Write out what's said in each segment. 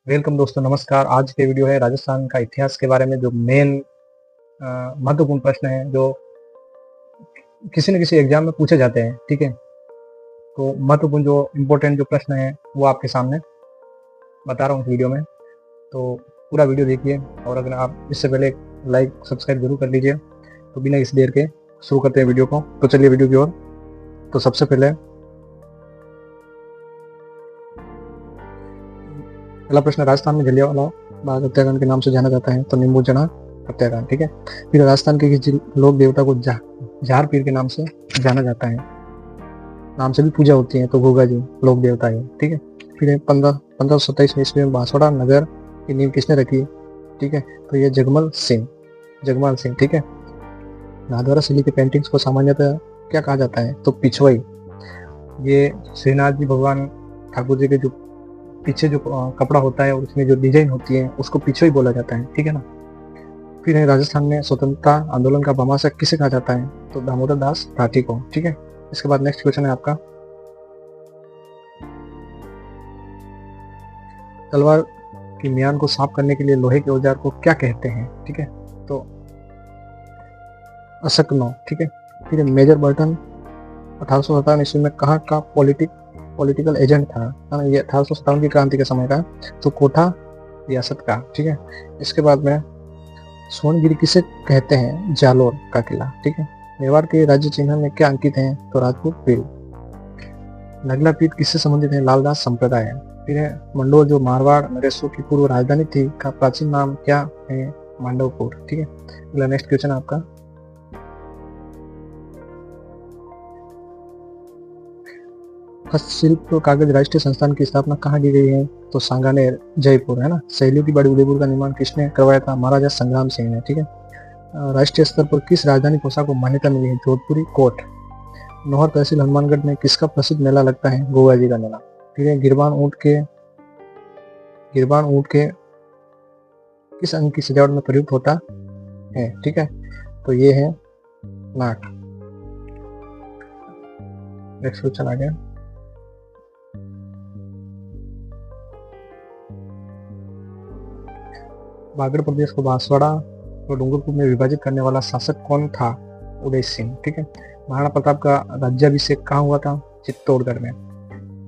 Welcome दोस्तों, नमस्कार। आज के वीडियो है राजस्थान का इतिहास के बारे में, जो मेन महत्वपूर्ण प्रश्न है जो किसी न किसी एग्जाम में पूछे जाते हैं। ठीक है, तो महत्वपूर्ण जो इम्पोर्टेंट जो प्रश्न है वो आपके सामने बता रहा हूँ इस वीडियो में। तो पूरा वीडियो देखिए, और अगर आप इससे पहले लाइक सब्सक्राइब जरूर कर लीजिए। तो बिना इस देर के शुरू करते हैं वीडियो को। तो चलिए वीडियो की ओर। तो सबसे पहले पहला प्रश्न, राजस्थान में जलियांवाला बाग हत्याकांड के नाम से जाना जाता है तो नींबूचढ़ा हत्याकांड। ठीक है, फिर राजस्थान के किसी लोक देवता को जार पीर के नाम से जाना जाता है, नाम से भी पूजा होती है, तो गोगा जी लोक देवता है। ठीक है, फिर 1527 ईस्वी में बांसवाड़ा नगर की नींव किसने रखी? ठीक है, तो ये जगमल सिंह। ठीक है, नाथद्वारा शैली के पेंटिंग्स को सामान्यतः क्या कहा जाता है? तो पिछवई। ये श्रीनाथ जी भगवान ठाकुर जी के जो पीछे जो कपड़ा होता है और उसमें जो डिजाइन होती है उसको पिछवई बोला जाता है। ठीक है ना। फिर है, राजस्थान में स्वतंत्रता आंदोलन का भामाशाह किसे कहा जाता है? तो दामोदर दास राठी को। ठीक है, इसके बाद नेक्स्ट क्वेश्चन है आपका, तलवार की म्यान को साफ करने के लिए लोहे के औजार को क्या कहते हैं? ठीक है, तो अशकनो। ठीक है, फिर मेजर बर्टन 1857 ईस्वी में कहाँ का पॉलिटिकल एजेंट था? ये 1857 की क्रांति के समय का, तो कोटा रियासत का। ठीक है, इसके बाद में सोनगिरी किसे कहते हैं? जालोर का किला। ठीक है, मेवाड़ के राज्य चिन्ह में क्या अंकित है? तो राजपूत पीर। नगला पीठ किससे संबंधित है? लालदास संप्रदाय। फिर है, मंडोर जो मारवाड़ नरेशों की पूर्व राजधानी थी का प्राचीन नाम क्या है? मांडवपुर। ठीक है, अगला नेक्स्ट क्वेश्चन आपका, हस्तशिल्प कागज राष्ट्रीय संस्थान की स्थापना कहाँ की गई है? तो सांगानेर जयपुर, है ना। शैलियों की बड़ी उदयपुर का निर्माण किसने करवाया था? महाराजा संग्राम सिंह ने। ठीक है, राष्ट्रीय स्तर पर किस राजधानी पोशाक को मान्यता मिली है? जोधपुरी कोट। नौहर तहसील हनुमानगढ़ में किसका प्रसिद्ध मेला लगता है? गोगा जी का मेला। फिर है, गिरबान ऊंट के किस अंग की सजावट में प्रयुक्त होता है? ठीक है, तो ये है नाक। नेक्स्ट क्वेश्चन आ गया, बागड़ प्रदेश को बांसवाड़ा और डूंगरपुर में विभाजित करने वाला शासक कौन था? उदय सिंह। ठीक है, महाराणा प्रताप का राज्याभिषेक कहाँ हुआ था? चित्तौड़गढ़ में।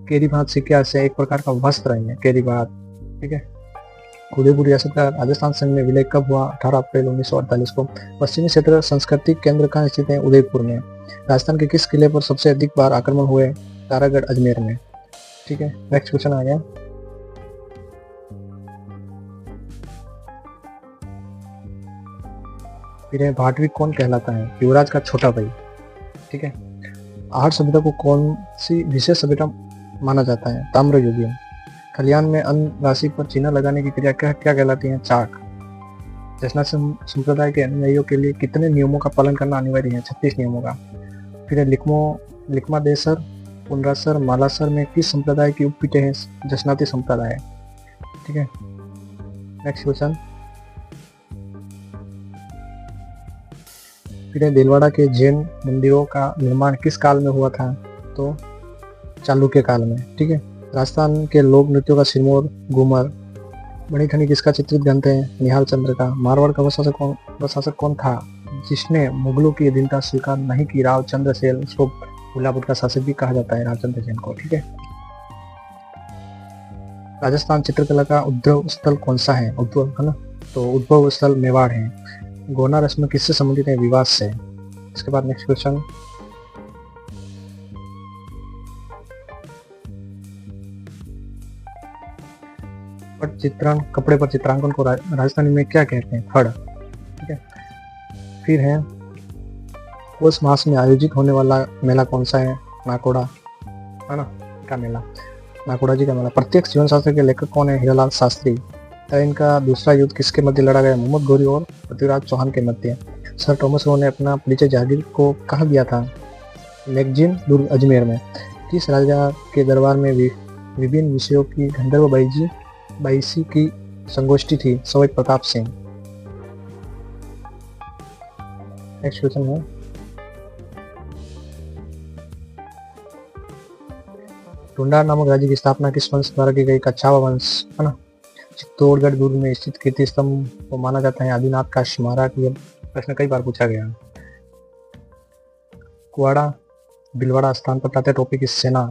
केरी भात सिक्का से एक प्रकार का वस्त्र है केरी भात। ठीक है, उदयपुर रियासत का राजस्थान संघ में विलय कब हुआ? 18 अप्रैल 1948 को। पश्चिमी क्षेत्र सांस्कृतिक केंद्र कहाँ स्थित है? उदयपुर में। राजस्थान के किस किले पर सबसे अधिक बार आक्रमण हुए? तारागढ़ अजमेर में। ठीक है, नेक्स्ट क्वेश्चन आ गया, फिर भाटवी कौन कहलाता है? युवराज का छोटा भाई। ठीक है, आहट सभ्यता को कौन सी विशेष सभ्यता माना जाता है? ताम्र युगीन। खलियान में अन्न राशि पर चिन्ह लगाने की क्रिया क्या कहलाती है? चाक। जसना संप्रदाय के अनुयायियों के लिए कितने नियमों का पालन करना अनिवार्य है? 36 नियमों का। फिर लिखमा देसर पुनरासर मालासर में किस संप्रदाय की उपपीठे हैं? जसनाती संप्रदाय। ठीक है, नेक्स्ट क्वेश्चन, फिर दिलवाड़ा के जैन मंदिरों का निर्माण किस काल में हुआ था? तो चालुक्य काल में। ठीक है, राजस्थान के लोक नृत्यों का सिरमौर घूमर। बड़ी ठनी किसका चित्रित ग्रंथ है? निहाल चंद्र का। मारवाड़ का प्रशासक कौन था जिसने मुगलों की अधीनता स्वीकार नहीं की? रावचंद्र सेन, उसको भूलापुर का शासक भी कहा जाता है, रावचंद्र सेन को। ठीक है, राजस्थान चित्रकला का उद्भव स्थल कौन सा है? उद्भव, है ना, तो उद्भव स्थल मेवाड़ है। गोना रस्म किससे संबंधित है? विवाद से। इसके बाद नेक्स्ट क्वेश्चन, कपड़े पर चित्रांकन को राजस्थानी में क्या कहते हैं? फड़। ठीक है, फिर है, उस मास में आयोजित होने वाला मेला कौन सा है? नाकोड़ा, है ना, का मेला, नाकोड़ा जी का मेला। प्रत्यक्ष जीवन शास्त्र के लेखक कौन है? हीरालाल शास्त्री। तैन का दूसरा युद्ध किसके मध्य लड़ा गया? मोहम्मद गौरी और पृथ्वीराज चौहान के मध्य। सर थॉमस रो ने अपना परिचय जहांगीर को कहाँ दिया था? मैगजीन दुर्ग अजमेर में। किस राजा के दरबार में विभिन्न विषयों की गंधर्व बाईसी की संगोष्ठी थी? सवाई प्रताप सिंह। नेक्स्ट क्वेश्चन है, ढूंढार नामक राज्य की स्थापना किस वंश द्वारा की गई? कच्छावा वंश, है ना। चित्तौड़गढ़ दुर्ग में स्थित कीर्ति स्तंभ को माना जाता है आदिनाथ का स्मारक। ये प्रश्न कई बार पूछा गया। कुआड़ा भीलवाड़ा स्थान पर तात्या टोपे की सेना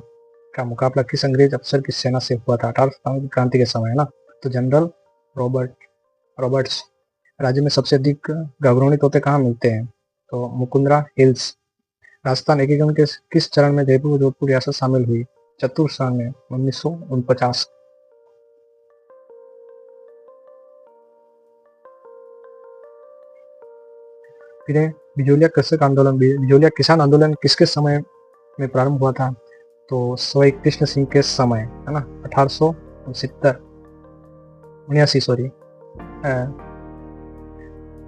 का मुकाबला किस अंग्रेज अफसर की सेना से हुआ था? 1857 की क्रांति के समय, है ना। तो जनरल रॉबर्ट्स। राज्य में सबसे अधिक गागरोनी तोते कहाँ मिलते हैं? तो मुकुंदरा हिल्स। राजस्थान एकीकरण के किस चरण में जयपुर और जोधपुर रियासत शामिल हुई? चतुर्थ चरण में 1949। फिर बिजोलिया कृषक आंदोलन, बिजोलिया किसान आंदोलन किसके समय में प्रारंभ हुआ था? तो सवाई कृष्ण सिंह के समय, है ना।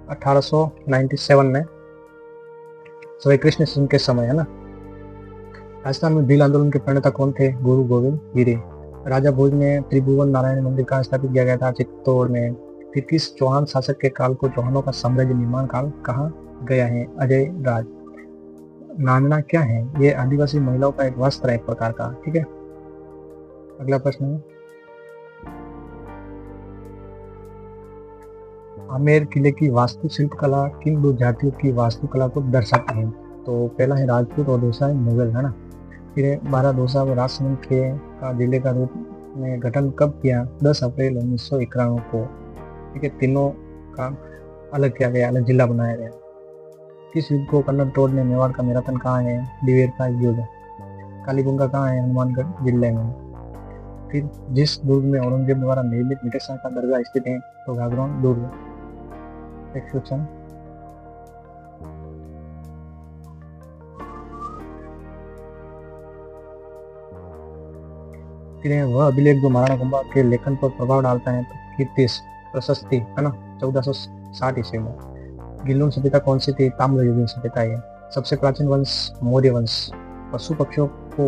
1897 में सवाई कृष्ण सिंह के समय, है ना। राजस्थान में भील आंदोलन के प्रणेता कौन थे? गुरु गोविंद गिरी। राजा भोज में त्रिभुवन नारायण मंदिर कहाँ स्थापित किया गया था? चित्तौड़ में। फिर किस चौहान शासक के काल को चौहानों का साम्राज्य निर्माण काल कहा गया है? अजय राज। नानना क्या है? ये आदिवासी महिलाओं का एक वस्त्र है एक प्रकार का, ठीक है। अगला प्रश्न है, आमेर किले की वास्तुशिल्प कला किन दो जातियों की वास्तुकला को दर्शाती है? तो पहला है राजपूत और दूसरा है मुगल, है ना। फिर बारादोसा व राजसमंद के का जिले का रूप में गठन कब किया? 10 अप्रैल 1991 को, ठीक है। तीनों का अलग किया गया, अलग जिला बनाया गया। किस युद्ध को कन्नड़ तोड़ ने मेवाड़ का मैराथन कहाँ है? दिवेर का युद्ध। कालीबंगा कहाँ है? हनुमानगढ़ जिले में। फिर जिस दुर्ग में औरंगजेब द्वारा निर्मित मिठे शाह का दरगाह स्थित है? तो घाघरोन दुर्ग। नेक्स्ट क्वेश्चन, फिर वह अभिलेख जो महाराणा कुंभा के लेखन पर प्रभाव डालता है? तो कीर्तिश प्रशस्ति, है ना। 1460 ईस्वी में। गिल्लून सभ्यता कौन सी थी? ताम्रयुगीन सभ्यता है। सबसे प्राचीन वंश मौर्य वंश। पशु पक्षियों को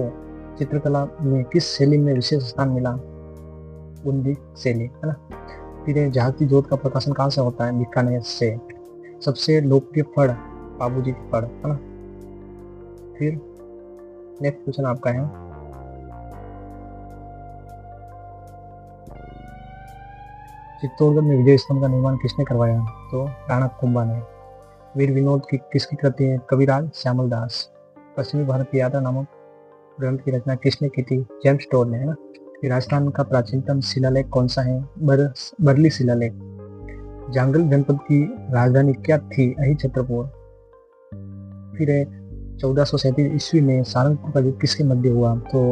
चित्रकला में किस शैली में विशेष स्थान मिला? बुंदी शैली, है ना। फिर जहाती जोत का प्रकाशन कहाँ से होता है? बीकानेर से। सबसे लोकप्रिय फल बाबूजी के फल, है ना। फिर नेक्स्ट क्वेश्चन आपका है, चित्तौड़गढ़ में विजय स्तंभ का निर्माण किसने करवाया? तो राणा कुंभा ने। वीर विनोद की किसकी कृति है? कविराज श्यामल दास। पश्चिमी भारत की यात्रा नामक ग्रंथ की रचना किसने की थी? जेम्स टोड ने, है ना। राजस्थान का प्राचीनतम शिलालेख कौन सा है? बरली शिलालेख। जांगल जनपद की राजधानी क्या थी? अहि छत्रपुर। फिर 1437 ईस्वी में सारंगपुर का युद्ध किसके मध्य हुआ? तो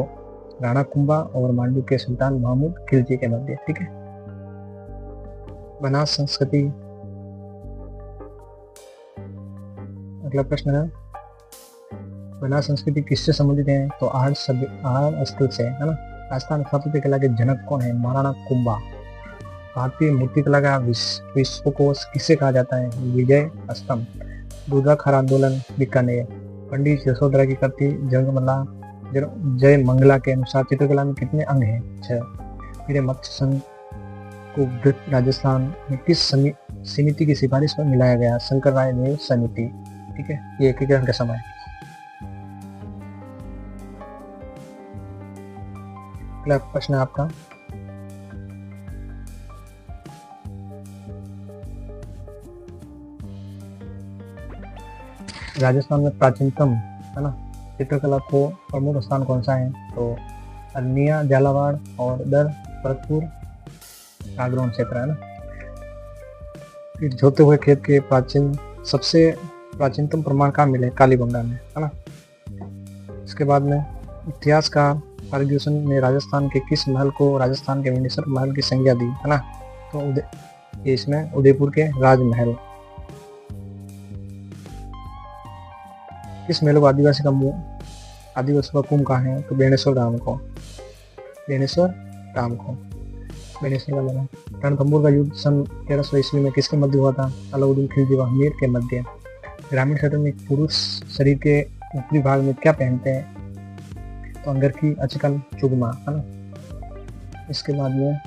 राणा कुंभा और मांडू के सुल्तान महमूद खिलजी के मध्य, ठीक है। बनास संस्कृति, अगला प्रश्न है, बनास संस्कृति किससे संबंधित है? तो आहार स्थल से, है ना। राजस्थान स्थापत्य कला के जनक कौन है? महाराणा कुंभा। भारतीय मूर्तिकला का विश्वकोश किसे कहा जाता है? विजय स्तंभ। दुर्गाखार आंदोलन बीकानेर। पंडित यशोधरा की कृति जंगमला जय मंगला के अनुसार चित्रकला में कितने अंग हैं? 6। फिर मत्स्य संघ को राजस्थान में किस समिति की सिफारिश पर मिलाया गया? शंकर राय देव समिति, ठीक है। ये एकीकरण का समय। अगला प्रश्न है आपका, राजस्थान में प्राचीनतम, है ना, चित्रकला को प्रमुख स्थान कौन सा है? तो अरनिया, झालावाड़ और दर भरतपुर घाघरोन क्षेत्र, है ना। फिर जोते हुए खेत के सबसे प्राचीनतम प्रमाण कहाँ मिले? कालीबंगा में, है ना। इसके बाद में इतिहास का फर्ग्यूसन ने राजस्थान के किस महल को राजस्थान के विंडसर महल की संज्ञा दी, है ना? तो इसमें उदयपुर के राजमहल। किस मेले को आदिवासी का कुंभ कहाँ है? तो बेणेश्वर धाम को। बेणेश्वर का मेला। रणथंभौर का युद्ध सन 1300 ईस्वी में किसके मध्य हुआ था? अलाउद्दीन खिलजी व हमीर के मध्य। ग्रामीण क्षेत्र में पुरुष शरीर के ऊपरी भाग में क्या पहनते हैं? तो अंगर की अचकन चुगमा, है ना। इसके बाद में